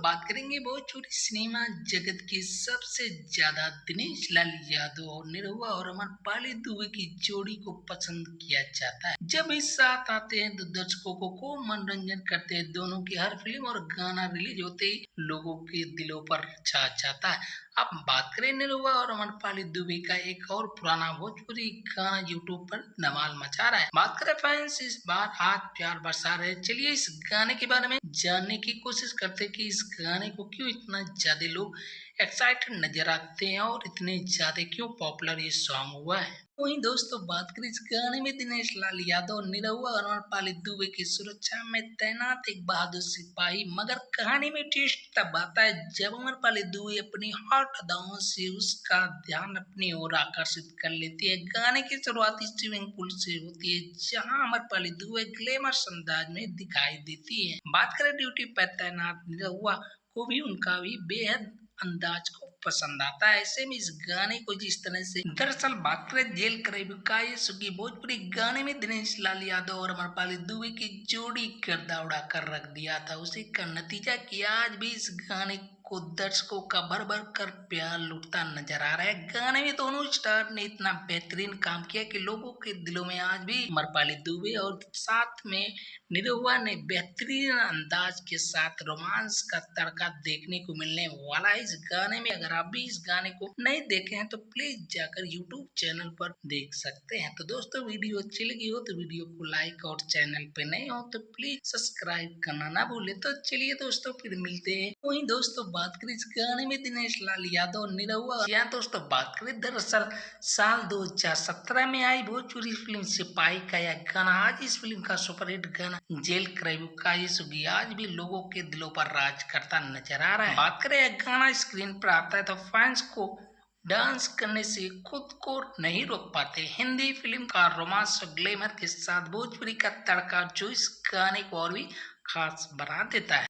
बात करेंगे भोजपुरी सिनेमा जगत की सबसे ज्यादा दिनेश लाल यादव और निरहुआ और अमरपाली दुबे की जोड़ी को पसंद किया जाता है। जब इस साथ आते हैं तो दर्शकों को मनोरंजन करते हैं। दोनों की हर फिल्म और गाना रिलीज होते ही लोगों के दिलों पर छा जाता है। अब बात करें निरहुआ और अमरपाली दुबे का एक और पुराना भोजपुरी गाना यूट्यूब पर धमाल मचा रहा है। बात करें फैंस इस बार आज प्यार बरसा रहे। चलिए इस गाने के बारे में जानने की कोशिश करते हैं कि इस गाने को क्यों इतना ज्यादा लोग एक्साइटेड नजर आते हैं और इतने ज्यादा क्यों पॉपुलर ये सॉन्ग हुआ है। वहीं दोस्तों बात करें इस गाने में दिनेश लाल यादव निरहुआ और अमरपाली दुबे की सुरक्षा में तैनात एक बहादुर सिपाही, मगर कहानी में ट्विस्ट तब आता है जब अमरपाली दुबे अपनी हॉट अदाओं से उसका ध्यान अपनी ओर आकर्षित कर लेती है। गाने की शुरुआत स्विमिंग पूल से होती है जहां अमरपाली दुबे ग्लैमरस अंदाज में दिखाई देती है। बात करें ड्यूटी पर तैनात निरहुआ को भी उनका भी बेहद अंदाज को पसंद आता है। ऐसे में इस गाने को जिस तरह से दरअसल बात करें जेल करे सुगी भोजपुरी गाने में दिनेश लाल यादव और अमरपाली दुबे की जोड़ी गर्दा उड़ा कर रख दिया था। उसी का नतीजा कि आज भी इस गाने को दर्शकों का भर भर कर प्यार लुटता नजर आ रहा है। गाने में दोनों स्टार ने इतना बेहतरीन काम किया कि लोगों के दिलों में आज भी अमरपाली दुबे और साथ में निरहुआ ने बेहतरीन अंदाज के साथ रोमांस का तड़का देखने को मिलने वाला है इस गाने में। अगर आप भी इस गाने को नहीं देखे हैं तो प्लीज जाकर यूट्यूब चैनल पर देख सकते हैं। तो दोस्तों वीडियो अच्छी लगी हो तो वीडियो को लाइक और चैनल पे नए हो तो प्लीज सब्सक्राइब करना ना भूले। तो चलिए दोस्तों फिर मिलते हैं। वहीं दोस्तों बात करें इस गाने में दिनेश लाल यादव और निरहुआ, यहाँ दोस्तों बात करें दरअसल साल 2017 में आई भोजपुरी फिल्म सिपाही का यह गाना आज इस फिल्म का सुपरहिट गाना जेल करे सुगी आज भी लोगों के दिलों पर राज करता नजर आ रहा है। बात करें यह गाना स्क्रीन पर आता है तो फैंस को डांस करने से खुद को नहीं रोक पाते। हिंदी फिल्म का रोमांस और ग्लैमर के साथ भोजपुरी का तड़का जो इस गाने को और भी खास बना देता है।